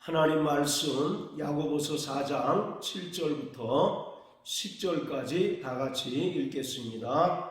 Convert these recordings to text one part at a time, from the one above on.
하나님 말씀 야고보서 4장 7절부터 10절까지 다 같이 읽겠습니다.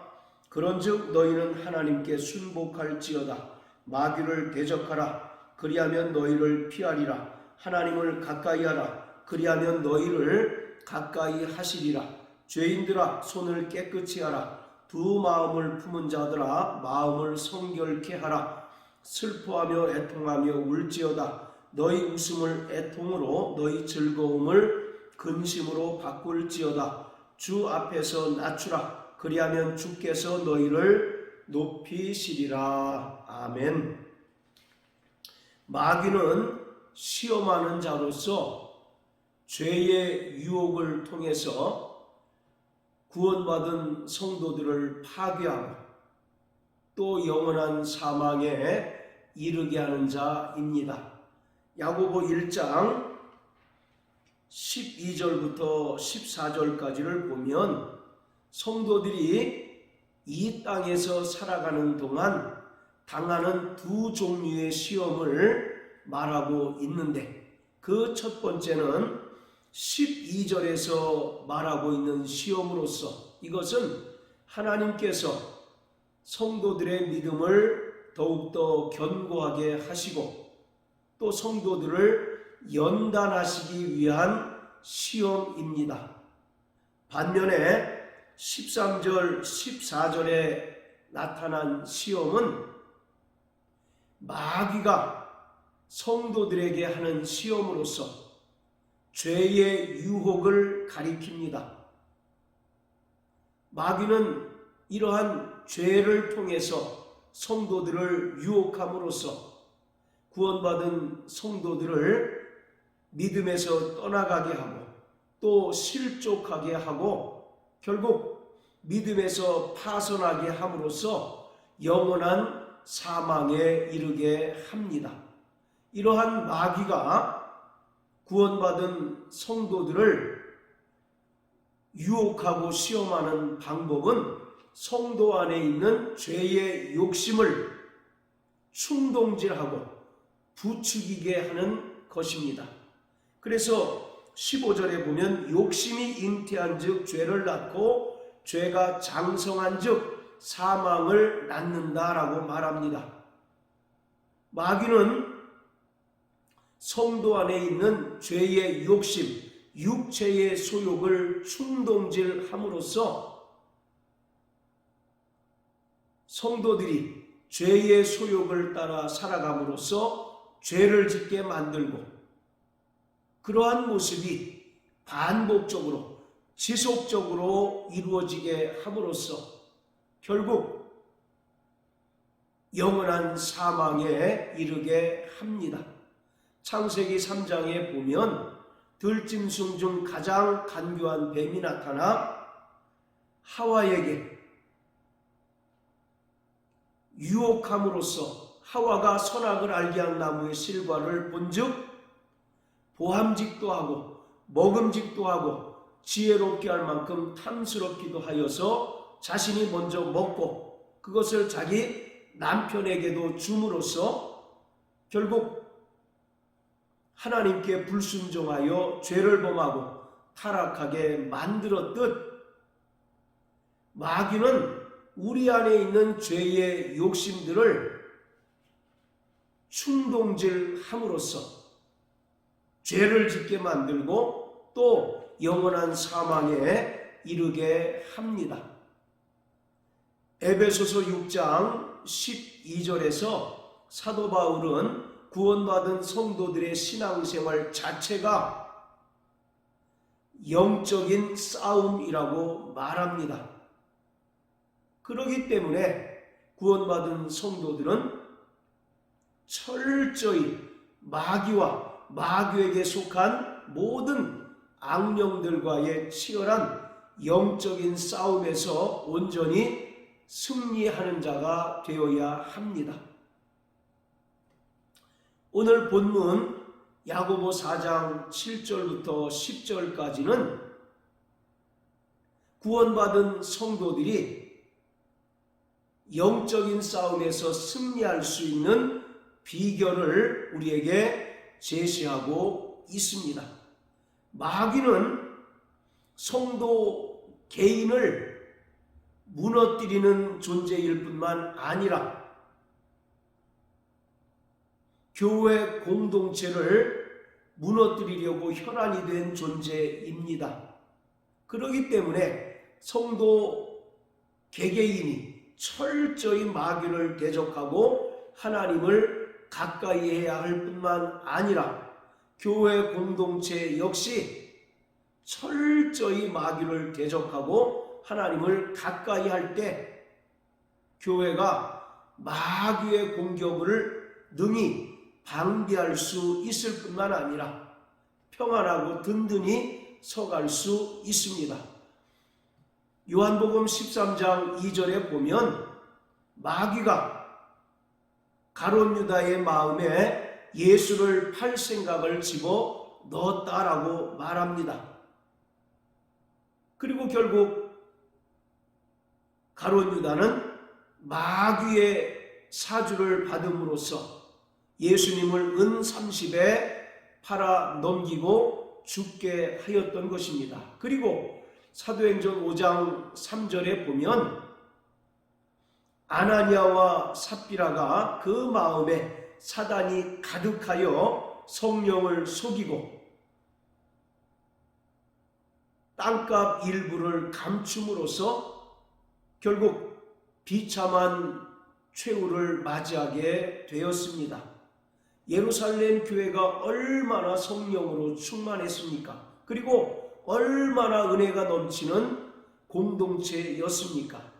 그런즉 너희는 하나님께 순복할지어다. 마귀를 대적하라. 그리하면 너희를 피하리라. 하나님을 가까이하라. 그리하면 너희를 가까이 하시리라. 죄인들아 손을 깨끗이 하라. 두 마음을 품은 자들아 마음을 성결케 하라. 슬퍼하며 애통하며 울지어다. 너희 웃음을 애통으로 너희 즐거움을 근심으로 바꿀지어다. 주 앞에서 낮추라. 그리하면 주께서 너희를 높이시리라. 아멘. 마귀는 시험하는 자로서 죄의 유혹을 통해서 구원받은 성도들을 파괴하고 또 영원한 사망에 이르게 하는 자입니다. 야고보 1장 12절부터 14절까지를 보면 성도들이 이 땅에서 살아가는 동안 당하는 두 종류의 시험을 말하고 있는데, 그 첫 번째는 12절에서 말하고 있는 시험으로서 이것은 하나님께서 성도들의 믿음을 더욱더 견고하게 하시고 또 성도들을 연단하시기 위한 시험입니다. 반면에 13절, 14절에 나타난 시험은 마귀가 성도들에게 하는 시험으로서 죄의 유혹을 가리킵니다. 마귀는 이러한 죄를 통해서 성도들을 유혹함으로써 구원받은 성도들을 믿음에서 떠나가게 하고 또 실족하게 하고 결국 믿음에서 파선하게 함으로써 영원한 사망에 이르게 합니다. 이러한 마귀가 구원받은 성도들을 유혹하고 시험하는 방법은 성도 안에 있는 죄의 욕심을 충동질하고 부추기게 하는 것입니다. 그래서 15절에 보면 욕심이 잉태한 즉 죄를 낳고 죄가 장성한 즉 사망을 낳는다라고 말합니다. 마귀는 성도 안에 있는 죄의 욕심, 육체의 소욕을 충동질함으로써 성도들이 죄의 소욕을 따라 살아감으로써 죄를 짓게 만들고, 그러한 모습이 반복적으로 지속적으로 이루어지게 함으로써 결국 영원한 사망에 이르게 합니다. 창세기 3장에 보면 들짐승 중 가장 간교한 뱀이 나타나 하와에게 유혹함으로써 하와가 선악을 알게 한 나무의 실과를 본즉 보함직도 하고 먹음직도 하고 지혜롭게 할 만큼 탐스럽기도 하여서 자신이 먼저 먹고 그것을 자기 남편에게도 줌으로써 결국 하나님께 불순종하여 죄를 범하고 타락하게 만들었듯 마귀는 우리 안에 있는 죄의 욕심들을 충동질함으로써 죄를 짓게 만들고 또 영원한 사망에 이르게 합니다. 에베소서 6장 12절에서 사도 바울은 구원받은 성도들의 신앙생활 자체가 영적인 싸움이라고 말합니다. 그렇기 때문에 구원받은 성도들은 철저히 마귀와 마귀에게 속한 모든 악령들과의 치열한 영적인 싸움에서 온전히 승리하는 자가 되어야 합니다. 오늘 본문 야고보 4장 7절부터 10절까지는 구원받은 성도들이 영적인 싸움에서 승리할 수 있는 비결을 우리에게 제시하고 있습니다. 마귀는 성도 개인을 무너뜨리는 존재일 뿐만 아니라 교회 공동체를 무너뜨리려고 혈안이 된 존재입니다. 그렇기 때문에 성도 개개인이 철저히 마귀를 대적하고 하나님을 가까이 해야 할 뿐만 아니라 교회 공동체 역시 철저히 마귀를 대적하고 하나님을 가까이 할 때 교회가 마귀의 공격을 능히 방비할 수 있을 뿐만 아니라 평안하고 든든히 서갈 수 있습니다. 요한복음 13장 2절에 보면 마귀가 가룟 유다의 마음에 예수를 팔 생각을 집어 넣었다라고 말합니다. 그리고 결국 가룟 유다는 마귀의 사주를 받음으로써 예수님을 은 30에 팔아 넘기고 죽게 하였던 것입니다. 그리고 사도행전 5장 3절에 보면 아나니아와 삽비라가 그 마음에 사단이 가득하여 성령을 속이고 땅값 일부를 감춤으로써 결국 비참한 최후를 맞이하게 되었습니다. 예루살렘 교회가 얼마나 성령으로 충만했습니까? 그리고 얼마나 은혜가 넘치는 공동체였습니까?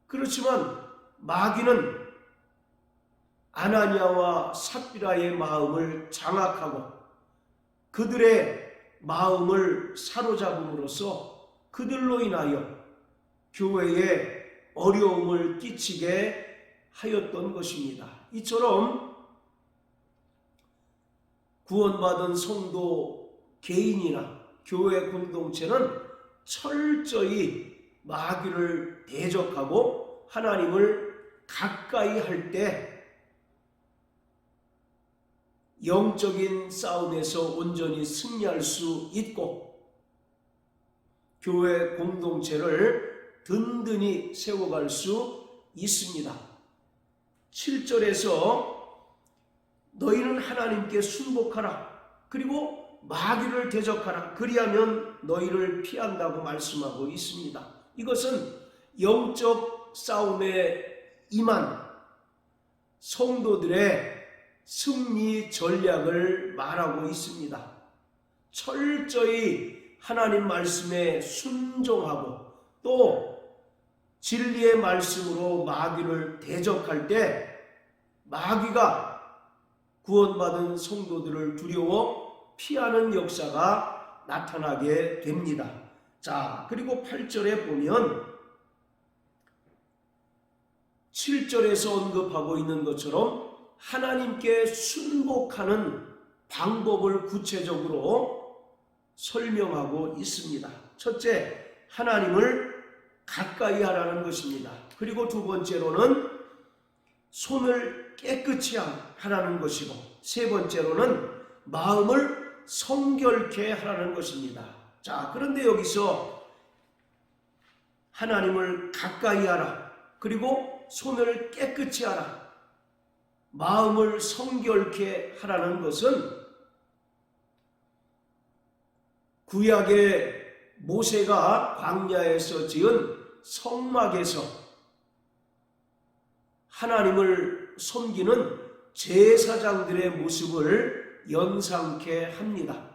그렇지만 마귀는 아나니아와 삽비라의 마음을 장악하고 그들의 마음을 사로잡음으로써 그들로 인하여 교회에 어려움을 끼치게 하였던 것입니다. 이처럼 구원받은 성도 개인이나 교회 공동체는 철저히 마귀를 대적하고 하나님을 가까이 할 때 영적인 싸움에서 온전히 승리할 수 있고 교회 공동체를 든든히 세워갈 수 있습니다. 7절에서 너희는 하나님께 순복하라. 그리고 마귀를 대적하라. 그리하면 너희를 피한다고 말씀하고 있습니다. 이것은 영적 싸움에 임한 성도들의 승리 전략을 말하고 있습니다. 철저히 하나님 말씀에 순종하고 또 진리의 말씀으로 마귀를 대적할 때 마귀가 구원받은 성도들을 두려워 피하는 역사가 나타나게 됩니다. 자, 그리고 8절에 보면 7절에서 언급하고 있는 것처럼 하나님께 순복하는 방법을 구체적으로 설명하고 있습니다. 첫째, 하나님을 가까이 하라는 것입니다. 그리고 두 번째로는 손을 깨끗이 하라는 것이고 세 번째로는 마음을 성결케 하라는 것입니다. 자, 그런데 여기서 하나님을 가까이 하라, 그리고 손을 깨끗이 하라, 마음을 성결케 하라는 것은 구약의 모세가 광야에서 지은 성막에서 하나님을 섬기는 제사장들의 모습을 연상케 합니다.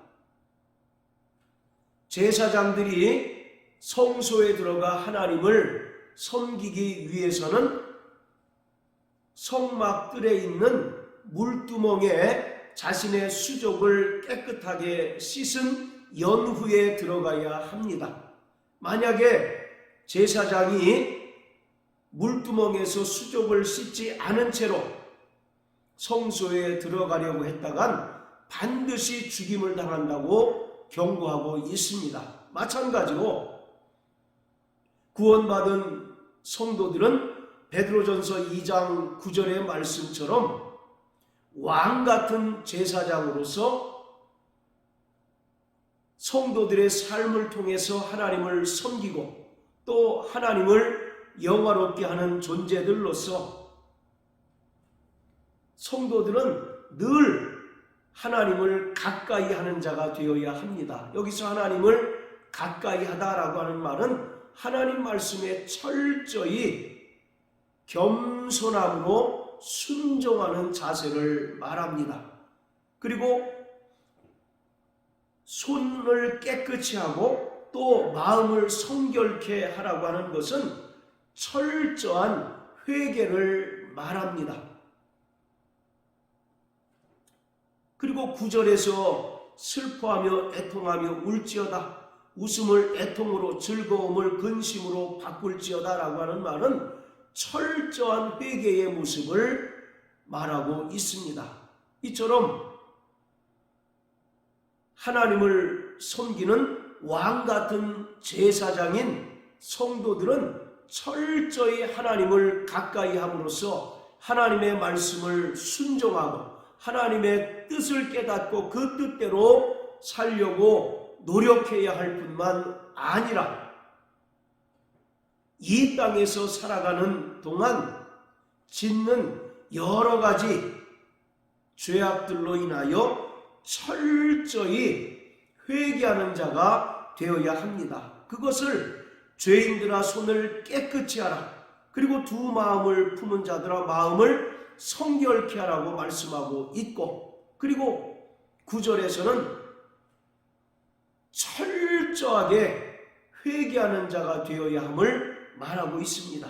제사장들이 성소에 들어가 하나님을 섬기기 위해서는 성막들에 있는 물두멍에 자신의 수족을 깨끗하게 씻은 연후에 들어가야 합니다. 만약에 제사장이 물두멍에서 수족을 씻지 않은 채로 성소에 들어가려고 했다간 반드시 죽임을 당한다고 경고하고 있습니다. 마찬가지로 왕 같은 제사장으로서 성도들의 삶을 통해서 하나님을 섬기고 또 하나님을 영화롭게 하는 존재들로서 성도들은 늘 하나님을 가까이 하는 자가 되어야 합니다. 여기서 하나님을 가까이 하다라고 하는 말은 하나님 말씀에 철저히 겸손함으로 순종하는 자세를 말합니다. 그리고 손을 깨끗이 하고 또 마음을 성결케 하라고 하는 것은 철저한 회개를 말합니다. 그리고 9절에서 슬퍼하며 애통하며 울지어다, 웃음을 애통으로 즐거움을 근심으로 바꿀지어다 라고 하는 말은 철저한 회개의 모습을 말하고 있습니다. 이처럼 하나님을 섬기는 왕 같은 제사장인 성도들은 철저히 하나님을 가까이 함으로써 하나님의 말씀을 순종하고 하나님의 뜻을 깨닫고 그 뜻대로 살려고 노력해야 할 뿐만 아니라 이 땅에서 살아가는 동안 짓는 여러 가지 죄악들로 인하여 철저히 회개하는 자가 되어야 합니다. 그것을 죄인들아 손을 깨끗이 하라, 그리고 두 마음을 품은 자들아 마음을 성결케 하라고 말씀하고 있고, 그리고 9절에서는 철저하게 회개하는 자가 되어야 함을 말하고 있습니다.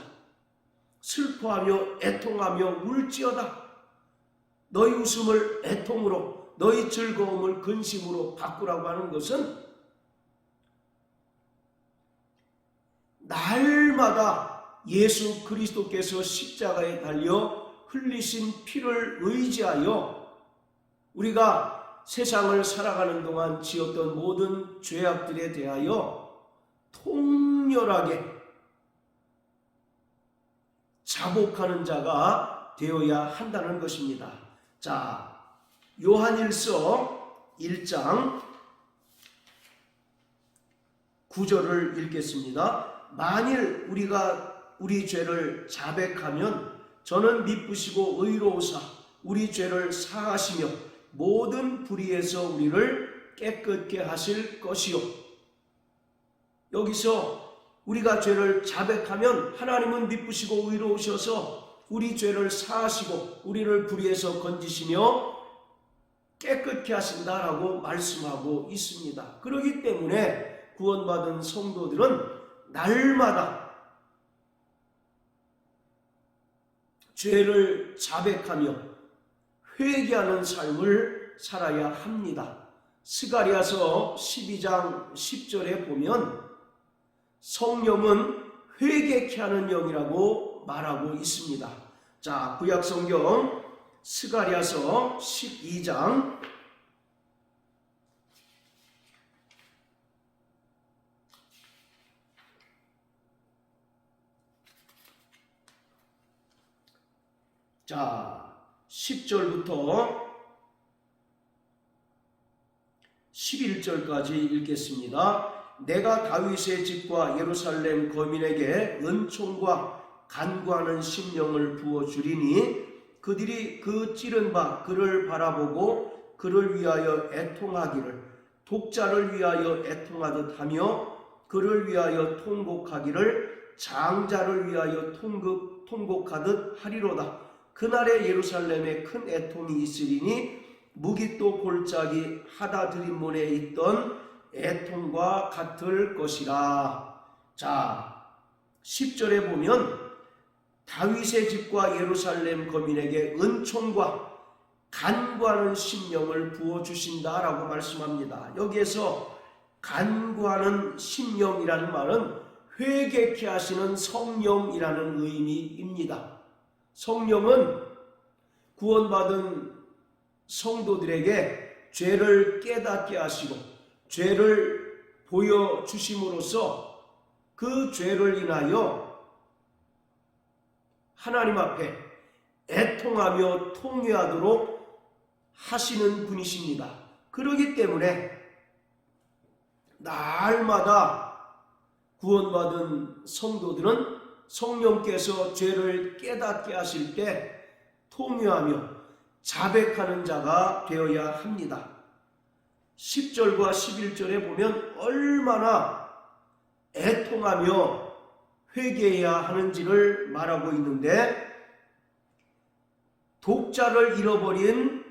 슬퍼하며 애통하며 울지어다. 너희 웃음을 애통으로, 너희 즐거움을 근심으로 바꾸라고 하는 것은 날마다 예수 그리스도께서 십자가에 달려 흘리신 피를 의지하여 우리가 세상을 살아가는 동안 지었던 모든 죄악들에 대하여 통렬하게 자복하는 자가 되어야 한다는 것입니다. 자, 요한일서 1장 9절을 읽겠습니다. 만일 우리가 우리 죄를 자백하면 저는 미쁘시고 의로우사 우리 죄를 사하시며 모든 불의에서 우리를 깨끗게 하실 것이요. 여기서 우리가 죄를 자백하면 하나님은 미쁘시고 의로우셔서 우리 죄를 사하시고 우리를 불의에서 건지시며 깨끗게 하신다라고 말씀하고 있습니다. 그렇기 때문에 구원받은 성도들은 날마다 죄를 자백하며 회개하는 삶을 살아야 합니다. 스가랴서 12장 10절에 보면 성령은 회개케 하는 영이라고 말하고 있습니다. 자, 구약성경 스가랴서 12장 10절부터 11절까지 읽겠습니다. 내가 다윗의 집과 예루살렘 거민에게 은총과 간구하는 심령을 부어주리니 그들이 그 찌른 바 그를 바라보고 그를 위하여 애통하기를, 독자를 위하여 애통하듯 하며 그를 위하여 통곡하기를 장자를 위하여 통곡하듯 하리로다. 그날에 예루살렘에 큰 애통이 있으리니 무깃도 골짜기 하다드림몬에 있던 애통과 같을 것이라. 자, 10절에 보면 다윗의 집과 예루살렘 거민에게 은총과 간구하는 심령을 부어주신다라고 말씀합니다. 여기에서 간구하는 심령이라는 말은 회개케 하시는 성령이라는 의미입니다. 성령은 구원받은 성도들에게 죄를 깨닫게 하시고 죄를 보여주심으로써 그 죄를 인하여 하나님 앞에 애통하며 통회하도록 하시는 분이십니다. 그렇기 때문에 날마다 구원받은 성도들은 성령께서 죄를 깨닫게 하실 때 통회하며 자백하는 자가 되어야 합니다. 10절과 11절에 보면 얼마나 애통하며 회개해야 하는지를 말하고 있는데, 독자를 잃어버린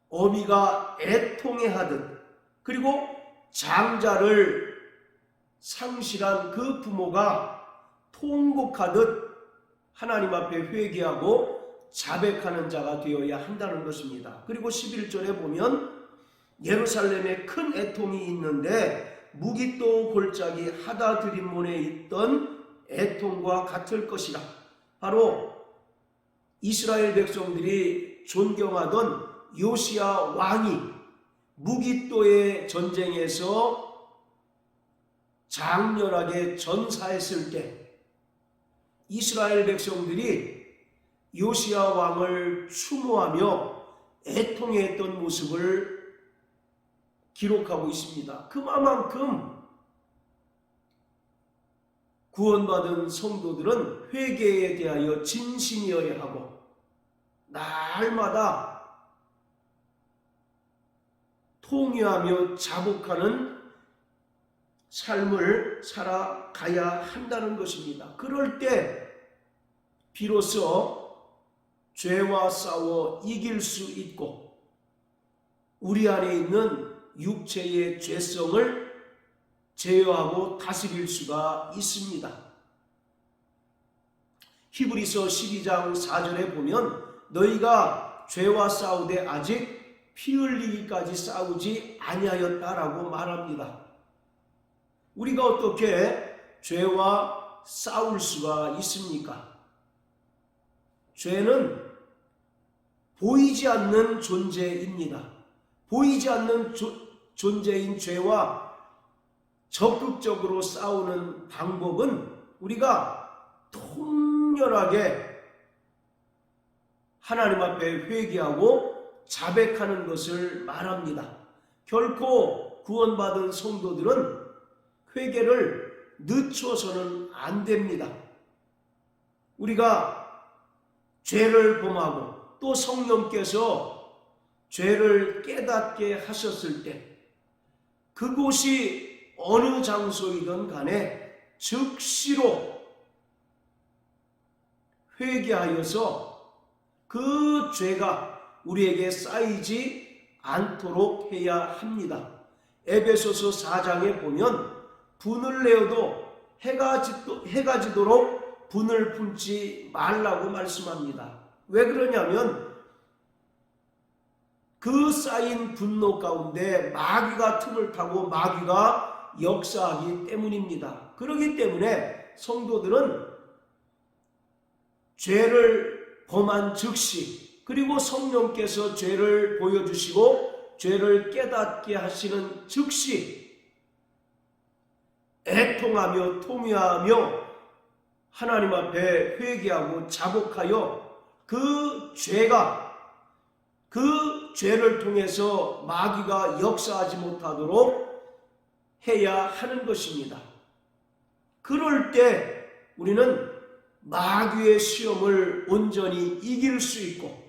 어미가 애통해하듯, 그리고 장자를 상실한 그 부모가 통곡하듯 하나님 앞에 회개하고 자백하는 자가 되어야 한다는 것입니다. 그리고 11절에 보면 예루살렘에 큰 애통이 있는데 무기또 골짜기 하다드림몬에 있던 애통과 같을 것이라. 바로 이스라엘 백성들이 존경하던 요시야 왕이 무기또의 전쟁에서 장렬하게 전사했을 때 이스라엘 백성들이 요시야 왕을 추모하며 애통했던 모습을 기록하고 있습니다. 그만큼 구원받은 성도들은 회개에 대하여 진심이어야 하고 날마다 통회하며 자복하는 삶을 살아가야 한다는 것입니다. 그럴 때 비로소 죄와 싸워 이길 수 있고 우리 안에 있는 육체의 죄성을 제어하고 다스릴 수가 있습니다. 히브리서 12장 4절에 보면 너희가 죄와 싸우되 아직 피 흘리기까지 싸우지 아니하였다라고 말합니다. 우리가 어떻게 죄와 싸울 수가 있습니까? 죄는 보이지 않는 존재입니다. 보이지 않는 존재인 죄와 적극적으로 싸우는 방법은 우리가 통렬하게 하나님 앞에 회개하고 자백하는 것을 말합니다. 결코 구원받은 성도들은 회개를 늦춰서는 안 됩니다. 우리가 죄를 범하고 또 성령께서 죄를 깨닫게 하셨을 때 그곳이 어느 장소이든 간에 즉시로 회개하여서 그 죄가 우리에게 쌓이지 않도록 해야 합니다. 에베소서 4장에 보면 분을 내어도 해가 지도록 분을 품지 말라고 말씀합니다. 왜 그러냐면 그 쌓인 분노 가운데 마귀가 틈을 타고 마귀가 역사하기 때문입니다. 그렇기 때문에 성도들은 죄를 범한 즉시 그리고 성령께서 죄를 보여주시고 죄를 깨닫게 하시는 즉시 애통하며 통회하며 하나님 앞에 회개하고 자복하여 그 죄를 통해서 마귀가 역사하지 못하도록 해야 하는 것입니다. 그럴 때 우리는 마귀의 시험을 온전히 이길 수 있고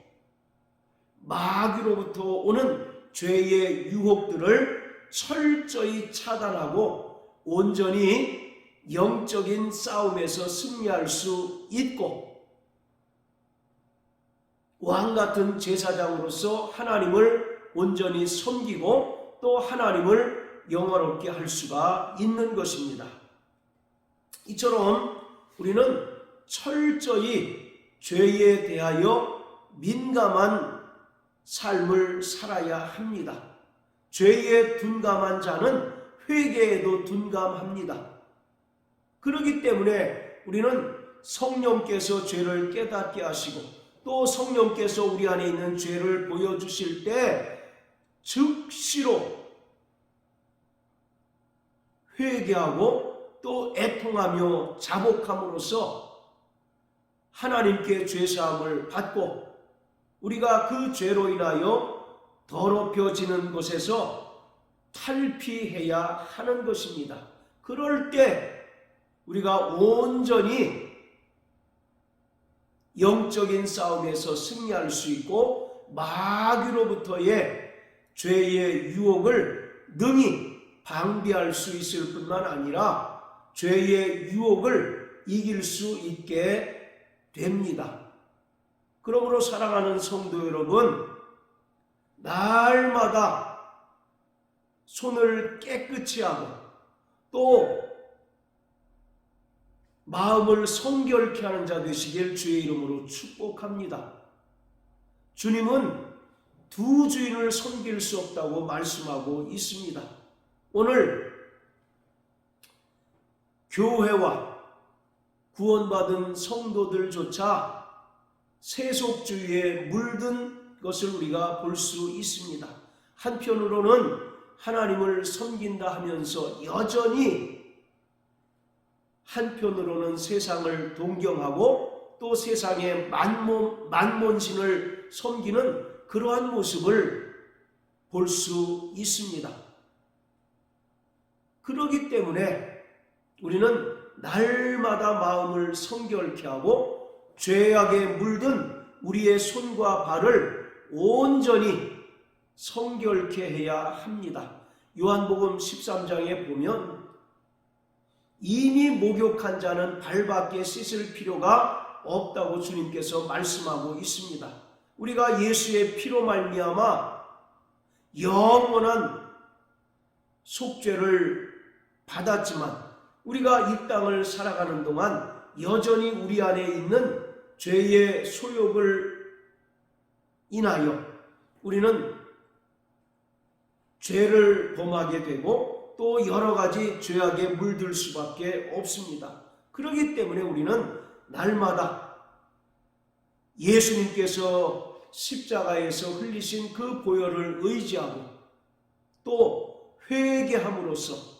마귀로부터 오는 죄의 유혹들을 철저히 차단하고 온전히 영적인 싸움에서 승리할 수 있고 왕같은 제사장으로서 하나님을 온전히 섬기고 또 하나님을 영화롭게 할 수가 있는 것입니다. 이처럼 우리는 철저히 죄에 대하여 민감한 삶을 살아야 합니다. 죄에 둔감한 자는 회개에도 둔감합니다. 그렇기 때문에 우리는 성령께서 죄를 깨닫게 하시고 또 성령께서 우리 안에 있는 죄를 보여주실 때 즉시로 회개하고 또 애통하며 자복함으로써 하나님께 죄사함을 받고 우리가 그 죄로 인하여 더럽혀지는 곳에서 탈피해야 하는 것입니다. 그럴 때 우리가 온전히 영적인 싸움에서 승리할 수 있고 마귀로부터의 죄의 유혹을 능히 방비할 수 있을 뿐만 아니라 죄의 유혹을 이길 수 있게 됩니다. 그러므로 사랑하는 성도 여러분, 날마다 손을 깨끗이 하고 또 마음을 성결케 하는 자 되시길 주의 이름으로 축복합니다. 주님은 두 주인을 섬길 수 없다고 말씀하고 있습니다. 오늘 교회와 구원받은 성도들조차 세속주의에 물든 것을 우리가 볼 수 있습니다. 한편으로는 하나님을 섬긴다 하면서 여전히 한편으로는 세상을 동경하고 또 세상의 만몬신을 섬기는 그러한 모습을 볼 수 있습니다. 그렇기 때문에 우리는 날마다 마음을 성결케 하고 죄악에 물든 우리의 손과 발을 온전히 성결케 해야 합니다. 요한복음 13장에 보면 이미 목욕한 자는 발밖에 씻을 필요가 없다고 주님께서 말씀하고 있습니다. 우리가 예수의 피로 말미암아 영원한 속죄를 받았지만 우리가 이 땅을 살아가는 동안 여전히 우리 안에 있는 죄의 소욕을 인하여 우리는 죄를 범하게 되고 또 여러 가지 죄악에 물들 수밖에 없습니다. 그렇기 때문에 우리는 날마다 예수님께서 십자가에서 흘리신 그 보혈을 의지하고 또 회개함으로써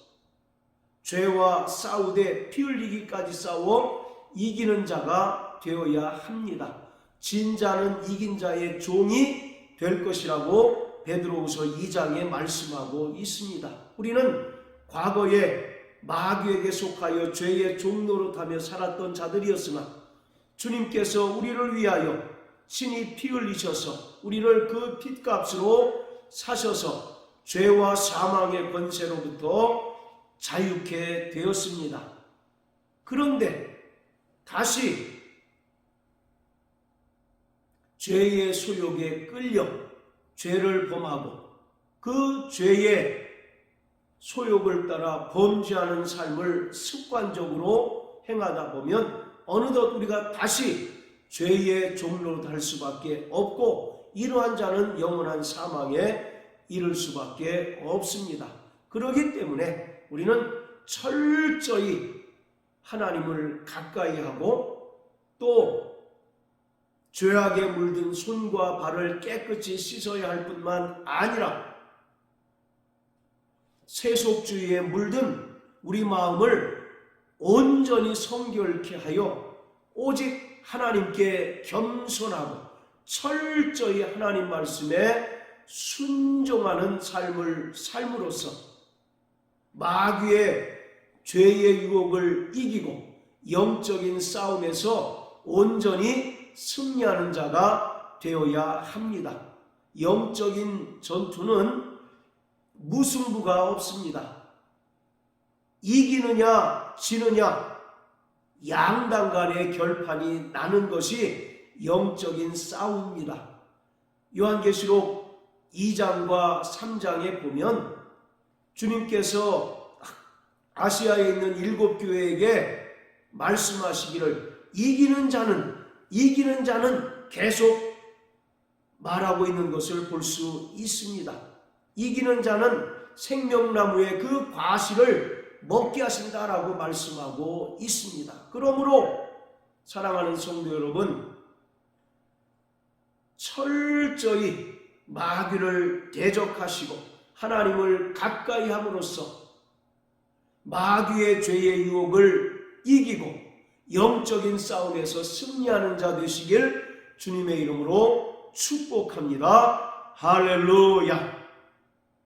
죄와 싸우되 피 흘리기까지 싸워 이기는 자가 되어야 합니다. 진자는 이긴 자의 종이 될 것이라고 베드로후서 2장에 말씀하고 있습니다. 우리는 과거에 마귀에게 속하여 죄의 종노릇하며 살았던 자들이었으나 주님께서 우리를 위하여 친히 피 흘리셔서 우리를 그 핏값으로 사셔서 죄와 사망의 권세로부터 자유케 되었습니다. 그런데 다시 죄의 소욕에 끌려 죄를 범하고 그 죄의 소욕을 따라 범죄하는 삶을 습관적으로 행하다 보면 어느덧 우리가 다시 죄의 종로로 달 수밖에 없고 이러한 자는 영원한 사망에 이를 수밖에 없습니다. 그렇기 때문에 우리는 철저히 하나님을 가까이 하고 또 죄악에 물든 손과 발을 깨끗이 씻어야 할 뿐만 아니라 세속주의에 물든 우리 마음을 온전히 성결케 하여 오직 하나님께 겸손하고 철저히 하나님 말씀에 순종하는 삶을 삶으로써 마귀의 죄의 유혹을 이기고 영적인 싸움에서 온전히 승리하는 자가 되어야 합니다. 영적인 전투는 무승부가 없습니다. 이기느냐 지느냐 양당 간의 결판이 나는 것이 영적인 싸움입니다. 요한계시록 2장과 3장에 보면 주님께서 아시아에 있는 7교회에게 말씀하시기를 이기는 자는 계속 말하고 있는 것을 볼 수 있습니다. 이기는 자는 생명나무의 그 과실을 먹게 하신다라고 말씀하고 있습니다. 그러므로 사랑하는 성도 여러분, 철저히 마귀를 대적하시고 하나님을 가까이 함으로써 마귀의 죄의 유혹을 이기고 영적인 싸움에서 승리하는 자 되시길 주님의 이름으로 축복합니다. 할렐루야.